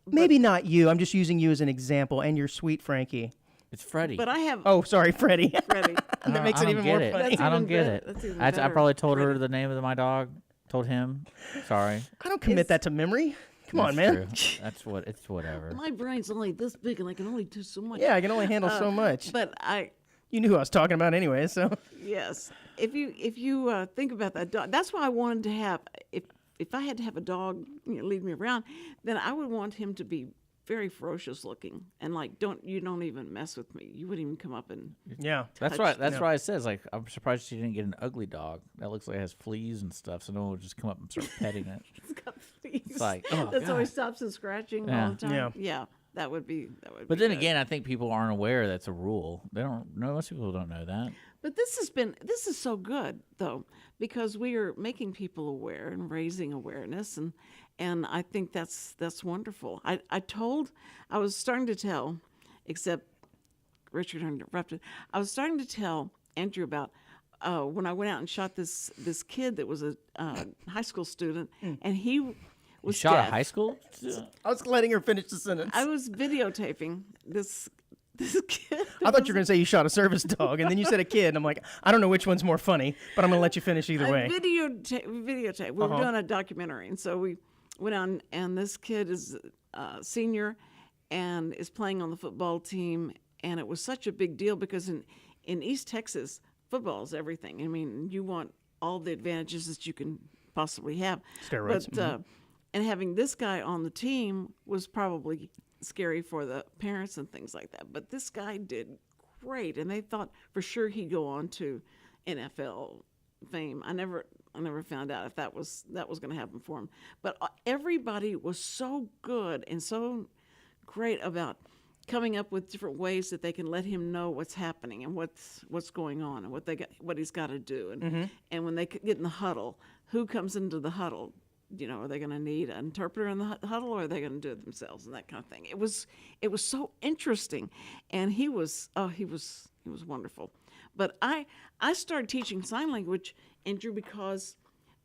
Maybe not you. I'm just using you as an example, and you're sweet, Frankie. It's Freddie. But I have. Oh, sorry, Freddie. Freddie. That makes I it don't even get more it. funny. I don't even get better. it. That's even I better. probably told her Freddie. the name of my dog. Told him. Sorry. I don't commit that to memory. Come on, man. True. That's what. It's whatever. My brain's only this big, and I can only do so much. Yeah, I can only handle so much. But You knew who I was talking about anyway, so. yes, if you think about that dog, that's why I wanted to have. If I had to have a dog lead me around, then I would want him to be very ferocious looking and like don't even mess with me. You wouldn't even come up and Yeah. That's right. That's why I says like I'm surprised she didn't get an ugly dog that looks like it has fleas and stuff. So no one would just come up and start petting it. it's got fleas. It's like, oh, that's God. always stops and scratching Yeah. all the time. Yeah. Yeah, that would be. But then again, I think people aren't aware that's a rule. They don't know. Most people don't know that. But this is so good though, because we are making people aware and raising awareness, and I think that's wonderful. I was starting to tell, except Richard interrupted. I was starting to tell Andrew about when I went out and shot this kid that was a high school student, and he was You shot deaf. a high school? I was letting her finish the sentence. I was videotaping this kid. I thought you were going to say you shot a service dog, and then you said a kid. And I'm like, I don't know which one's more funny, but I'm going to let you finish either way. Videotape. We were doing a documentary, and so we went on, and this kid is a senior and is playing on the football team, and it was such a big deal because in East Texas, football is everything. I mean, you want all the advantages that you can possibly have. Steroids. But, and having this guy on the team was probably scary for the parents and things like that. But this guy did great, and they thought for sure he'd go on to NFL fame. I never found out if that was going to happen for him. But everybody was so good and so great about coming up with different ways that they can let him know what's happening and what's going on and what he's got to do. And when they get in the huddle, who comes into the huddle? Are they going to need an interpreter in the huddle, or are they going to do it themselves, and that kind of thing. It was so interesting, and he was wonderful. But I started teaching sign language, Andrew, because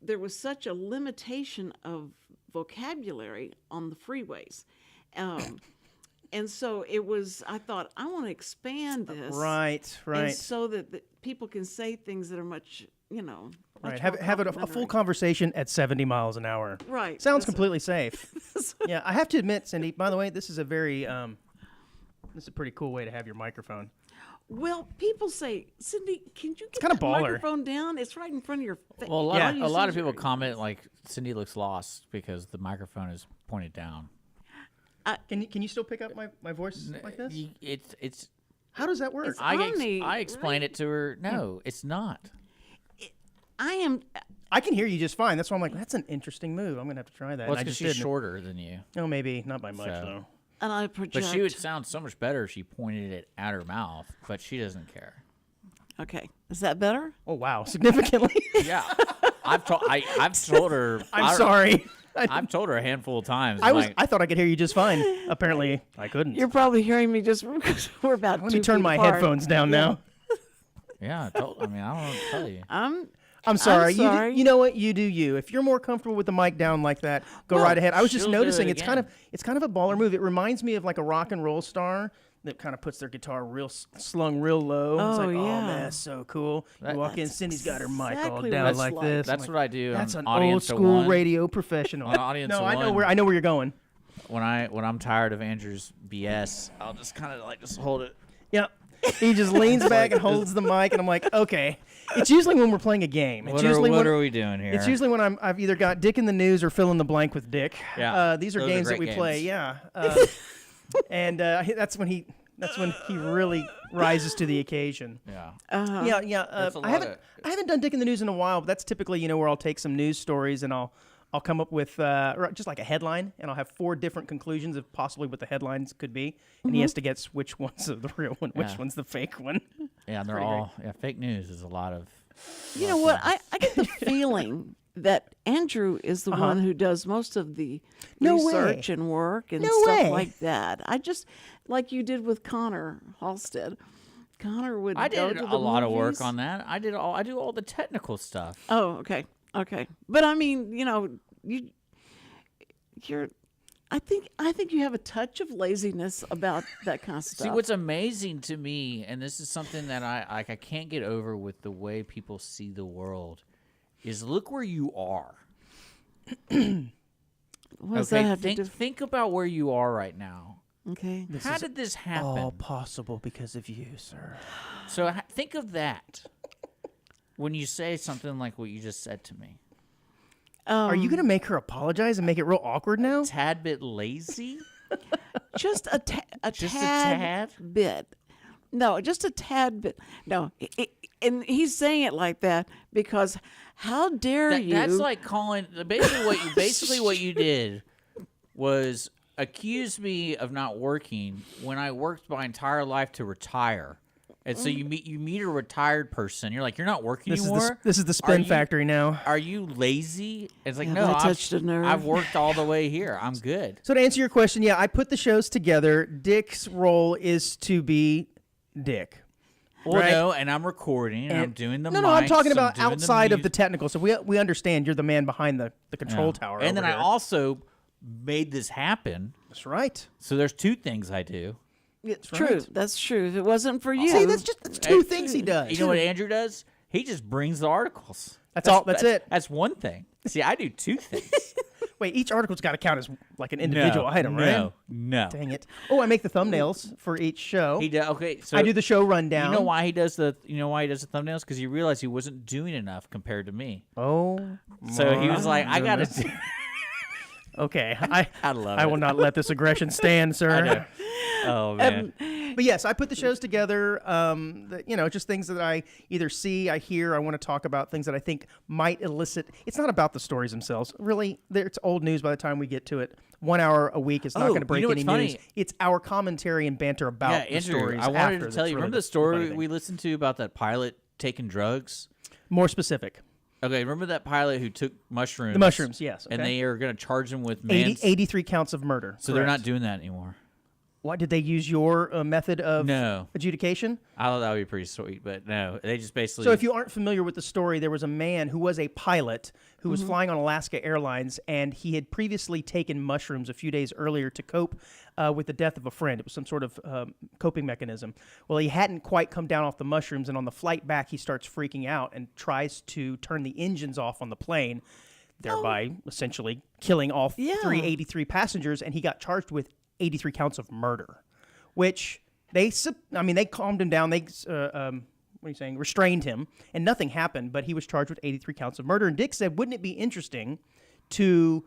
there was such a limitation of vocabulary on the freeways. And so I thought, I want to expand this. Right. And so that people can say things that are much, Right. Have a full conversation at 70 miles an hour. Right. Sounds completely safe. Yeah, I have to admit, Cindy, by the way, this is a very, this is a pretty cool way to have your microphone. Well, people say, Cindy, can you get kinda that baller. microphone down? It's right in front of your face. Well, a lot of people comment like Cindy looks lost because the microphone is pointed down. Can you still pick up my voice like this? It's How does that work? It's- Omni, I explained it to her. No, it's not. I can hear you just fine. That's why I'm like, that's an interesting move. I'm going to have to try that. Well, And I it's because just she's didn't. shorter than you. No, maybe. Not by much, So. though. And I project. But she would sound so much better if she pointed it at her mouth, but she doesn't care. Okay. Is that better? Oh, wow. Significantly. Yeah. I've told her. I'm sorry. I've told her a handful of times. I thought I could hear you just fine. Apparently, I couldn't. You're probably hearing me just because we're about Let 2 me turn feet my apart. headphones down now. Yeah, I mean, I don't know what to tell you. I'm sorry. sorry. You know what? You do you. If you're more comfortable with the mic down like that, go right ahead. I was just she'll do noticing it it's kind again. of a baller move. It reminds me of like a rock and roll star that kind of puts their guitar slung real low. It's Oh, like, oh yeah. man, that's so cool. You walk in, That's Cindy's got her mic all exactly down what it's like like. this. That's I'm what I do. That's on an old Audience school One. radio professional. On Audience No, I know One. where you're going. When I'm tired of Andrew's BS, I'll just kind of like just hold it. Yeah. He just leans back and holds the mic, and I'm like, okay. It's usually when we're playing a game. It's What usually are when we doing here? It's usually when I've either got Dick in the news or fill in the blank with Dick. Yeah, these are those are games that great we play. games. Yeah, and that's when he really rises to the occasion. Yeah. Yeah. There's a I lot haven't done Dick in the news in a while, but that's typically where I'll take some news stories and I'll come up with just like a headline, and I'll have 4 different conclusions of possibly what the headlines could be, and he has to guess which one's the real one, which Yeah. one's the fake one. Yeah, and they're all fake news is a lot of. You know what? I get the feeling that Andrew is the one who does most of the No research way. and work and No stuff way. like that. I just, like you did with Connor Halstead. Connor would I go did to a the lot of work movies. on that. I do all the technical stuff. Oh, okay. But I mean, you're. I think you have a touch of laziness about that kind of stuff. See, what's amazing to me, and this is something that I can't get over with the way people see the world, is look where you are. What does that have to do? Think about where you are right now. Okay. How did this happen? All possible because of you, sir. So think of that when you say something like what you just said to me. Are you gonna make her apologize and make it real awkward now? Tad bit lazy? Just a Just a tad tad? bit. No, just a tad bit. No, and he's saying it like that because how dare you? That's like calling basically what you did was accuse me of not working when I worked my entire life to retire. And so you meet a retired person. You're like, you're not working anymore. This is the spin factory now. Are you lazy? It's like, Have no, I touched a nerve? I've worked all the way here. I'm good. So to answer your question, yeah, I put the shows together. Dick's role is to be Dick. Well, Right. no, and I'm recording, and I'm doing the No, I'm mics, talking about doing outside of the music. technical. So we understand you're the man behind the control Yeah. tower. And then over I here. also made this happen. That's right. So there's 2 things I do. It's That's true. right. That's true. If it wasn't for you, See, that's 2 things he does. You know what Andrew does? He just brings the articles. That's all. That's it. That's one thing. See, I do 2 things. Wait, each article's got to count as like an individual item, right? No. Dang it. Oh, I make the thumbnails for each show. He does. Okay, so I do the show rundown. You know why he does the thumbnails? Because he realized he wasn't doing enough compared to me. Oh. So he was like, I gotta. goodness. Okay, I love I it. will not let this aggression stand, sir. I know. Oh man. But yes, I put the shows together. Just things that I either see, I hear, I want to talk about, things that I think might elicit. It's not about the stories themselves. Really, it's old news by the time we get to it. 1 hour a week is not going to break you know any what's news. funny? It's our commentary and banter about Yeah, the Andrew, stories. I wanted after to that's tell you. really Remember the funny story thing. we listened to about that pilot taking drugs? More specific. Okay, remember that pilot who took mushrooms? The mushrooms, yes. And okay. they are going to charge him with 83 counts of murder. So they're correct. not doing that anymore. Why did they use your method of No. adjudication? I thought that would be pretty sweet, but no, they just basically. So if you aren't familiar with the story, there was a man who was a pilot who was flying on Alaska Airlines, and he had previously taken mushrooms a few days earlier to cope with the death of a friend. It was some sort of coping mechanism. Well, he hadn't quite come down off the mushrooms, and on the flight back, he starts freaking out and tries to turn the engines off on the plane, thereby essentially killing all 383 passengers, and he got charged with 83 counts of murder, which they calmed him down. They, restrained him, and nothing happened, but he was charged with 83 counts of murder. And Dick said, wouldn't it be interesting to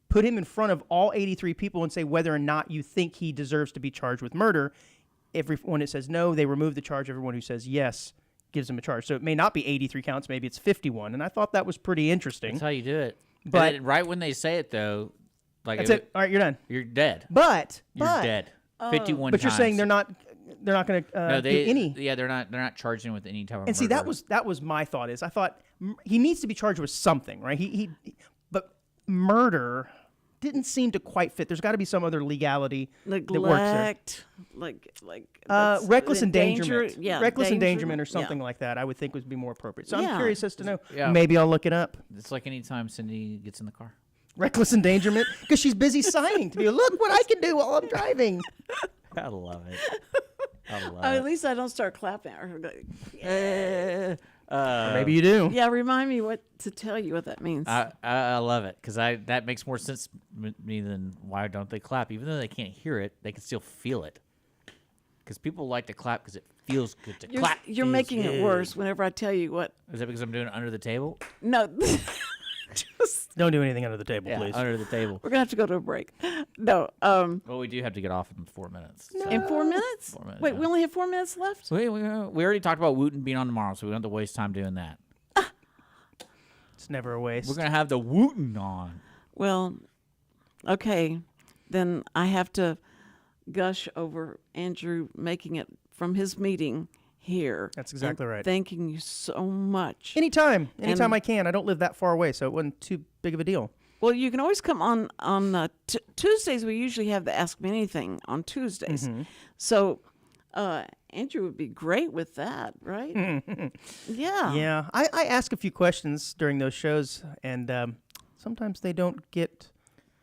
put him in front of all 83 people and say whether or not you think he deserves to be charged with murder? Everyone that says no, they remove the charge. Everyone who says yes gives him a charge. So it may not be 83 counts, maybe it's 51. And I thought that was pretty interesting. That's how you do it. But then right when they say it, though, like that's it. All right, you're done. You're dead. But You're dead. 51 But times. you're saying they're not going to do any. Yeah, they're not charging with any type of. And see, murder. that was my thought. I thought he needs to be charged with something, right? But murder didn't seem to quite fit. There's got to be some other legality that works there. Reckless endangerment. Reckless endangerment or something like that. I would think would be more appropriate. So I'm curious as to know. Yeah. Maybe I'll look it up. It's like any time Cindy gets in the car. Reckless endangerment because she's busy signing to be. Look what I can do while I'm driving. I love it. At least I don't start clapping. Or maybe you do. Yeah, remind me to tell you what that means. I love it because that makes more sense to me than why don't they clap? Even though they can't hear it, they can still feel it. Because people like to clap because it feels good to clap. You're making it worse whenever I tell you what. Is that because I'm doing it under the table? No. Just don't do anything under the table, please. Under the table. We're gonna have to go to a break. No. Well, we do have to get off in 4 minutes. So. In 4 minutes? 4 minutes. Wait, we only have 4 minutes left? We already talked about Wootton being on tomorrow, so we don't have to waste time doing that. It's never a waste. We're gonna have the Wootton on. Well, okay, then I have to gush over Andrew making it from his meeting here. That's exactly right. Thanking you so much. Anytime I can. I don't live that far away, so it wasn't too big of a deal. Well, you can always come on Tuesdays. We usually have the Ask Me Anything on Tuesdays. Mm-hmm. So Andrew would be great with that, right? Yeah. Yeah. I ask a few questions during those shows, and sometimes they don't get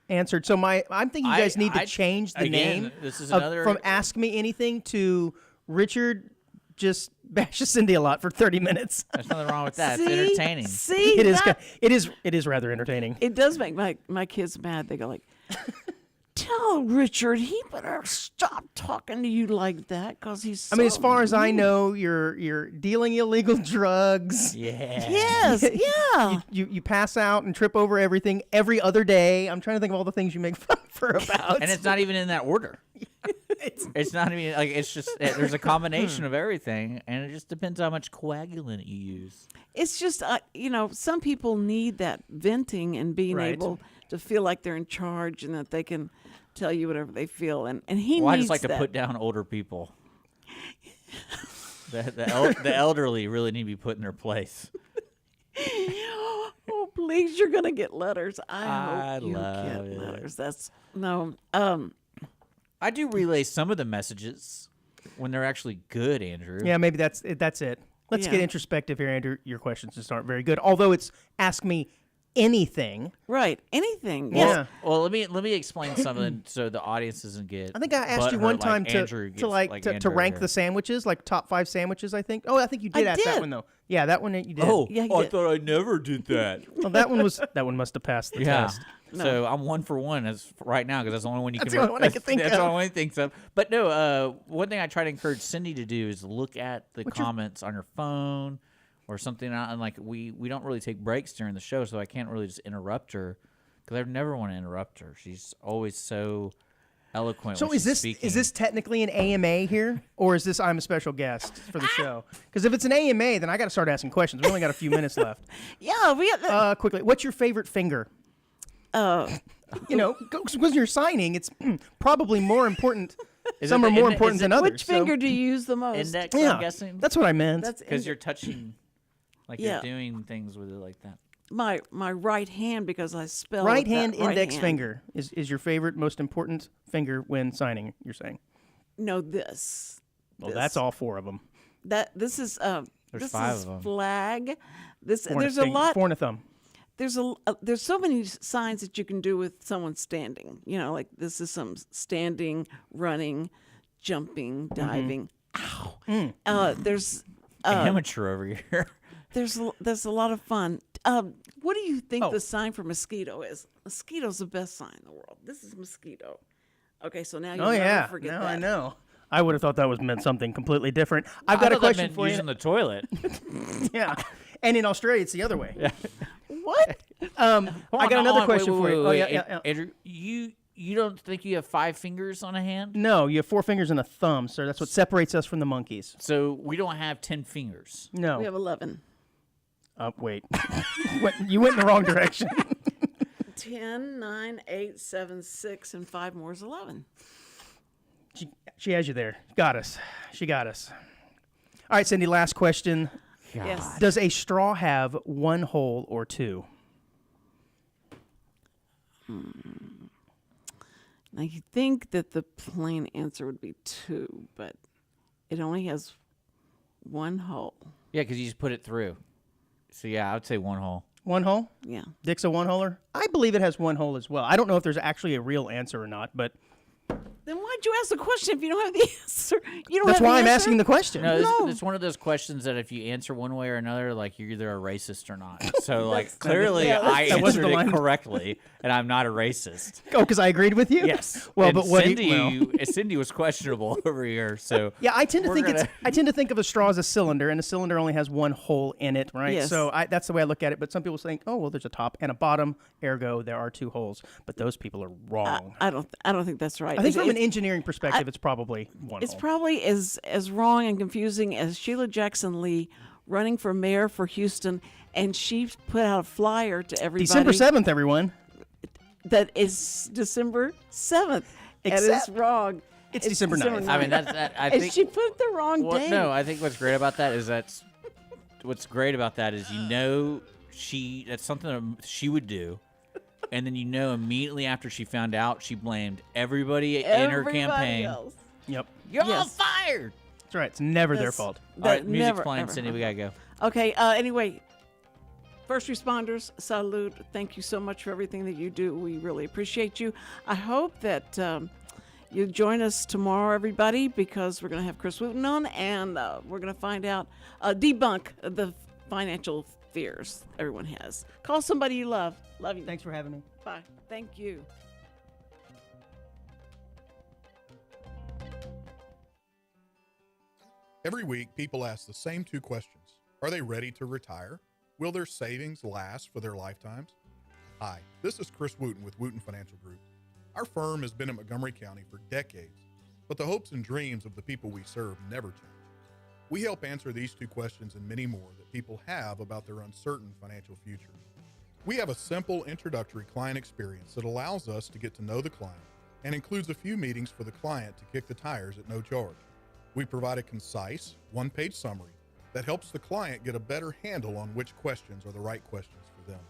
answered. So I'm thinking you guys need to change the name this is from Ask Me Anything to Richard just bashes Cindy a lot for 30 minutes. There's nothing wrong with that. It's entertaining. See, it is rather entertaining. It does make my kids mad. They go like, "Tell Richard he better stop talking to you like that because he's." So as far as I know, you're dealing illegal drugs. Yeah. Yes. Yeah. You pass out and trip over everything every other day. I'm trying to think of all the things you make fun for about. And it's not even in that order. It's not even like it's just there's a combination of everything, and it just depends how much coagulant you use. It's just some people need that venting and being able to feel like they're in charge and that they can tell you whatever they feel, and he needs I just like that. to put down older people. The elderly really need to be put in their place. Oh, please, you're gonna get letters. I hope you love get it. letters. That's no. I do relay some of the messages when they're actually good, Andrew. Yeah, maybe that's it. Let's get introspective here, Andrew. Your questions just aren't very good. Although it's Ask Me Anything. Right. Anything. Yeah. Well, let me explain something so the audience doesn't get. I think I asked you one time to rank the sandwiches, like top 5 sandwiches. I think. Oh, I think you did ask that one though. Yeah, that one you did. Oh, yeah, I thought I never did that. Well, that one must have passed the test. No. So I'm 1 for 1 as right now because that's the only one you that's can. The only one I can think that's of. the only one I think of. But no, one thing I try to encourage Cindy to do is look at the comments on her phone or something. And like we don't really take breaks during the show, so I can't really just interrupt her because I never want to interrupt her. She's always so eloquent. So when she's speaking. Is this technically an AMA here, or is this I'm a special guest for the show? Because if it's an AMA, then I got to start asking questions. We only got a few minutes left. Yeah, we have quickly. What's your favorite finger? Because you're signing, it's probably more important. Some are more important than others. Which finger do you use the most? Index, Yeah, I'm guessing. that's what I meant. Because you're touching, like you're doing things with it like that. My right hand because I spell right hand that right index hand. finger is your favorite, most important finger when signing. You're saying? No, this. Well, that's all 4 of them. This is There's 5 of them. Flag. There's a 4 lot. 4 and a thumb. There's so many signs that you can do with someone standing. Like this is some standing, running, jumping, diving. Ow. There's amateur over here. There's a lot of fun. What do you think the sign for mosquito is? Mosquito's the best sign in the world. This is mosquito. Okay, so now you'll never forget that. I know. I would have thought that was meant something completely different. I've got a question for you. Using the toilet. Yeah, and in Australia it's the other way. What? I got another question for you. Wait, Andrew, you You don't think you have 5 fingers on a hand? No, you have 4 fingers and a thumb, sir. That's what separates us from the monkeys. So we don't have 10 fingers. No. We have 11. Wait. You went in the wrong direction. 10, 9, 8, 7, 6, and 5 more is 11. She has you there. Got us. She got us. All right, Cindy, last question. Yes. Does a straw have 1 hole or 2? Now, you think that the plain answer would be 2, but it only has 1 hole. Yeah, because you just put it through. So, yeah, I would say 1 hole. 1 hole? Yeah. Dick's a 1-holer? I believe it has 1 hole as well. I don't know if there's actually a real answer or not, but Then why'd you ask the question if you don't have the answer? You don't that's have why the I'm answer? asking the question. No, it's one of those questions that if you answer one way or another, like you're either a racist or not. So, like, clearly I that wasn't answered the line. it correctly, and I'm not a racist. Oh, because I agreed with you? Yes. Well, And but what Cindy was questionable over here, so Yeah, I tend to We're think gonna- I tend to think of a straw as a cylinder, and a cylinder only has 1 hole in it, right? Yes. So that's the way I look at it. But some people think, oh, well, there's a top and a bottom, ergo there are 2 holes. But those people are wrong. I don't think that's right. I think from an It- engineering perspective, it's probably 1 It's hole. probably as wrong and confusing as Sheila Jackson Lee running for mayor for Houston, and she put out a flyer to everybody. December 7th, everyone. That is December 7th. It is Except- won. It's December 9th. I mean, I And think she put the wrong Well, date. no, I think what's great about that is that's that's something that she would do, and then immediately after she found out, she blamed everybody in her Everybody campaign. else. Yep. You're all Yes. fired. That's right. It's never their That's- fault. All right, that music's never, playing, ever Cindy. We gotta go. Okay. Anyway, first responders, salute. Thank you so much for everything that you do. We really appreciate you. I hope that you join us tomorrow, everybody, because we're going to have Chris Wootton on, and we're going to find out, debunk the financial fears everyone has. Call somebody you love. Love you. Thanks for having me. Bye. Thank you. Every week, people ask the same 2 questions. Are they ready to retire? Will their savings last for their lifetimes? Hi, this is Chris Wootton with Wootton Financial Group. Our firm has been in Montgomery County for decades, but the hopes and dreams of the people we serve never change. We help answer these 2 questions and many more that people have about their uncertain financial future. We have a simple introductory client experience that allows us to get to know the client and includes a few meetings for the client to kick the tires at no charge. We provide a concise, 1-page summary that helps the client get a better handle on which questions are the right questions for them.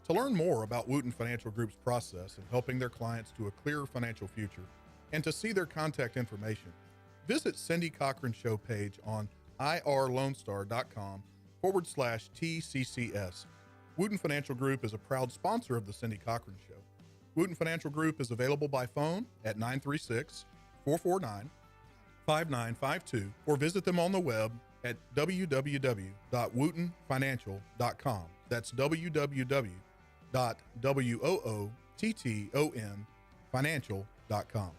To learn more about Wootton Financial Group's process in helping their clients to a clearer financial future and to see their contact information, visit Cindy Cochran's show page on irlonestar.com/TCCS. Wootton Financial Group is a proud sponsor of the Cindy Cochran Show. Wootton Financial Group is available by phone at 936-449-5952 or visit them on the web at www.woottonfinancial.com. That's www.woottonfinancial.com.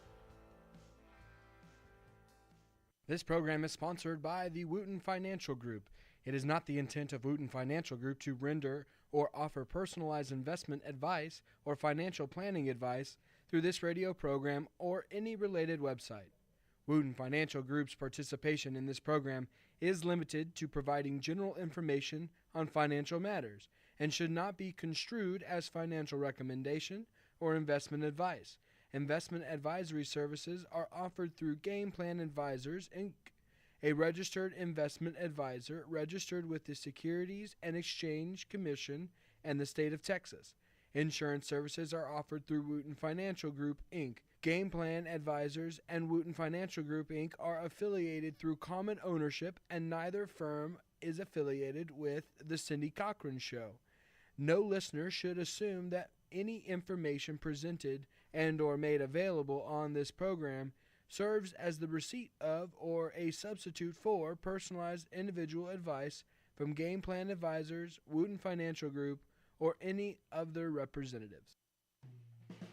This program is sponsored by the Wootton Financial Group. It is not the intent of Wootton Financial Group to render or offer personalized investment advice or financial planning advice through this radio program or any related website. Wootton Financial Group's participation in this program is limited to providing general information on financial matters and should not be construed as financial recommendation or investment advice. Investment advisory services are offered through Game Plan Advisors, Inc., a registered investment advisor registered with the Securities and Exchange Commission and the state of Texas. Insurance services are offered through Wootton Financial Group, Inc. Game Plan Advisors and Wootton Financial Group, Inc. are affiliated through common ownership, and neither firm is affiliated with The Cindy Cochran Show. No listener should assume that any information presented and or made available on this program serves as the receipt of or a substitute for personalized individual advice from Game Plan Advisors, Wootton Financial Group, or any of their representatives.